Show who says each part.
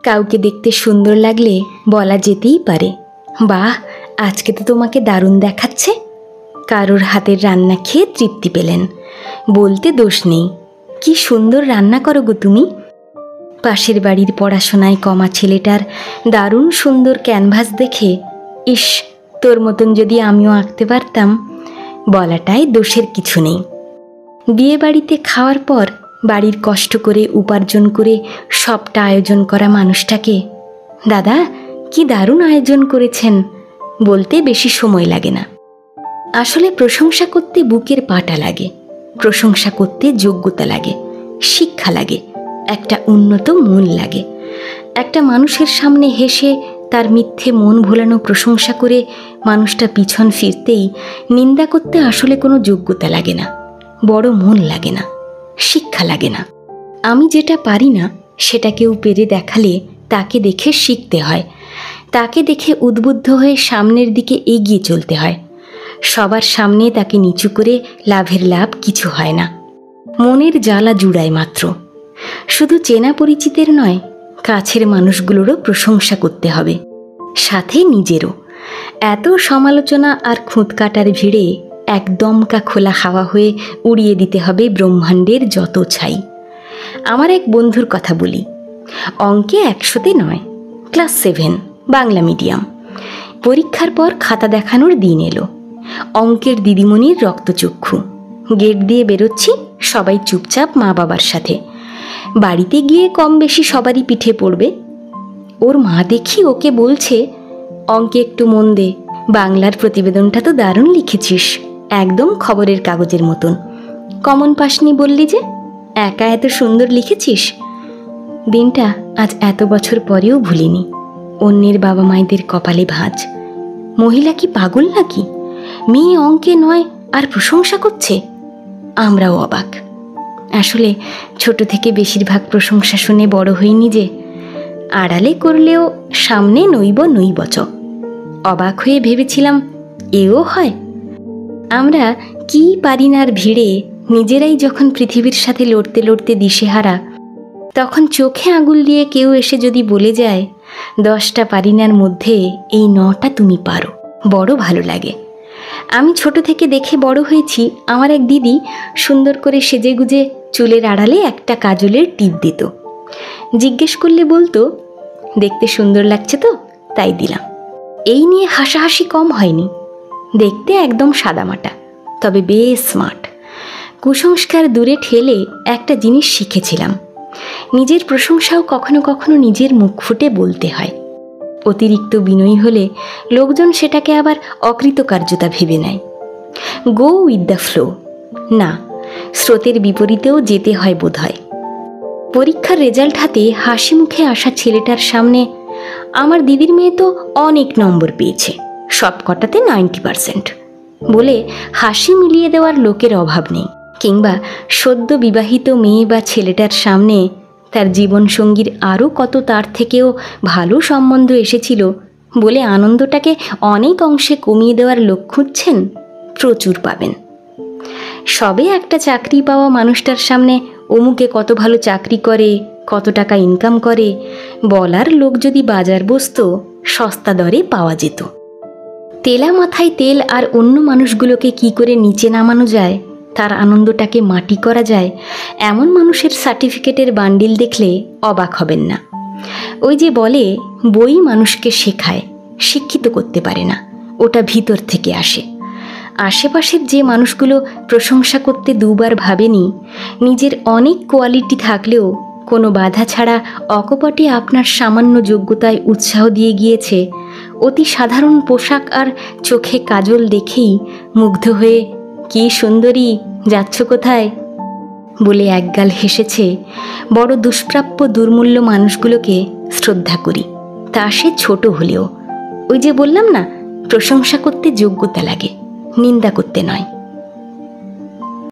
Speaker 1: কাউকে দেখতে সুন্দর লাগলে বলা যেতেই পারে, বাহ আজকে তো তোমাকে দারুণ দেখাচ্ছে। কারোর হাতের রান্না খেয়ে তৃপ্তি পেলেন, বলতে দোষ নেই, কি সুন্দর রান্না করো গো তুমি। পাশের বাড়ির পড়াশোনায় কমা ছেলেটার দারুণ সুন্দর ক্যানভাস দেখে, ইস তোর মতন যদি আমিও আঁকতে পারতাম, বলাটাই দোষের কিছু নেই। বিয়ে বাড়িতে খাওয়ার পর বাড়ির কষ্ট করে উপার্জন করে সবটা আয়োজন করা মানুষটাকে, দাদা কি দারুণ আয়োজন করেছেন, বলতে বেশি সময় লাগে না। আসলে প্রশংসা করতে বুকের পাটা লাগে, প্রশংসা করতে যোগ্যতা লাগে, শিক্ষা লাগে, একটা উন্নত মূল লাগে। একটা মানুষের সামনে হেসে তার মিথ্যে মন ভোলানো প্রশংসা করে মানুষটা পিছন ফিরতেই নিন্দা করতে আসলে কোনো যোগ্যতা লাগে না, বড় মন লাগে না, শিক্ষা লাগে না। আমি যেটা পারি না সেটা কেউ পেরে দেখালে তাকে দেখে শিখতে হয়, তাকে দেখে উদ্বুদ্ধ হয়ে সামনের দিকে এগিয়ে চলতে হয়। সবার সামনে তাকে নিচু করে লাভের লাভ কিছু হয় না, মনের জ্বালা জুড়ায় মাত্র। শুধু চেনা পরিচিতের নয়, কাছের মানুষগুলোরও প্রশংসা করতে হবে, সাথে নিজেরও। এত সমালোচনা আর খুঁত কাটার ভিড়ে একদমকা খোলা হাওয়া হয়ে উড়িয়ে দিতে হবে ব্রহ্মাণ্ডের যত ছাই। আমার এক বন্ধুর কথা বলি, অঙ্কে 100তে নয়, ক্লাস 7 বাংলা মিডিয়াম। পরীক্ষার পর খাতা দেখানোর দিন এলো। অঙ্কের দিদিমণির রক্তচক্ষু, গেট দিয়ে বেরোচ্ছি, সবাই চুপচাপ মা বাবার সাথে। বাড়িতে গিয়ে কম বেশি সবারই পিঠে পড়বে। ওর মা দেখি ওকে বলছে, অঙ্কে একটু মন দে, বাংলার প্রতিবেদনটা তো দারুণ লিখেছিস, একদম খবরের কাগজের মতন। কমন পাসনি বললি যে, একা এত সুন্দর লিখেছিস। দিনটা আজ এত বছর পরেও ভুলিনি। অন্যের বাবা মায়েদের কপালে ভাঁজ। মহিলা কি পাগল নাকি, মেয়ে অঙ্কে নয় আর প্রশংসা করছে। আমরাও অবাক। আসলে ছোট থেকে বেশিরভাগ প্রশংসা শুনে বড় হইনি যে, আড়ালে করলেও সামনে নইব নইবচ। অবাক হয়ে ভেবেছিলাম এও হয়। আমরা কি পারিনার ভিড়ে নিজেরাই যখন পৃথিবীর সাথে লড়তে লড়তে দিশেহারা, তখন চোখে আঙুল দিয়ে কেউ এসে যদি বলে যায় 10টা পারিনার মধ্যে এই 9টা তুমি পারো, বড় ভালো লাগে। আমি ছোট থেকে দেখে বড় হয়েছি, আমার এক দিদি সুন্দর করে সেজেগুজে চুলের আড়ালে একটা কাজলের টিপ দিত। জিজ্ঞেস করলে বলতো, দেখতে সুন্দর লাগছে তো তাই দিলাম। এই নিয়ে হাসাহাসি কম হয়নি। দেখতে একদম সাদামাটা, তবে বেশ স্মার্ট। কুসংস্কার দূরে ঠেলে একটা জিনিস শিখেছিলাম, নিজের প্রশংসাও কখনো কখনো নিজের মুখ ফুটে বলতে হয়। অতিরিক্ত বিনয়ী হলে লোকজন সেটাকে আবার অকৃতকার্যতা ভেবে নেয়। গো উইথ দ্য ফ্লো, না, স্রোতের বিপরীতেও যেতে হয় বোধহয়। পরীক্ষার রেজাল্ট হাতে হাসি মুখে আসা ছেলেটার সামনে, আমার দিদির মেয়ে তো অনেক নম্বর পেয়েছে, সব কটাতে 90% বলে হাসি মিলিয়ে দেওয়ার লোকের অভাব নেই। কিংবা সদ্য বিবাহিত মেয়ে বা ছেলেটার সামনে তার জীবনসঙ্গীর আরও কত তার থেকেও ভালো সম্বন্ধ এসেছিল বলে আনন্দটাকে অনেক অংশে কমিয়ে দেওয়ার লোক খুঁজছেন, প্রচুর পাবেন। সবে একটা চাকরি পাওয়া মানুষটার সামনে অমুকে কত ভালো চাকরি করে, কত টাকা ইনকাম করে বলার লোক যদি বাজার বসতো, সস্তা দরে পাওয়া যেত। তেলা মাথায় তেল আর অন্য মানুষগুলোকে কি করে নিচে নামানো যায়, তার আনন্দটাকে মাটি করা যায়, এমন মানুষের সার্টিফিকেটের বান্ডিল দেখলে অবাক হবেন না। ওই যে বলে, বই মানুষকে শেখায়, শিক্ষিত করতে পারে না, ওটা ভিতর থেকে আসে। আশেপাশের যে মানুষগুলো প্রশংসা করতে দুবার ভাবেনি, নিজের অনেক কোয়ালিটি থাকলেও কোনো বাধা ছাড়া অকপটে আপনার সামান্য যোগ্যতায় উৎসাহ দিয়ে গিয়েছে, অতি সাধারণ পোশাক আর চোখে কাজল দেখেই মুগ্ধ হয়ে কি সুন্দরী, যাচ্ছ কোথায় বলে একগাল হেসেছে, বড় দুষ্প্রাপ্য দুর্মূল্য মানুষগুলোকে শ্রদ্ধা করি, তা সে ছোট হলেও। ওই যে বললাম না, প্রশংসা করতে যোগ্যতা লাগে, নিন্দা করতে নয়।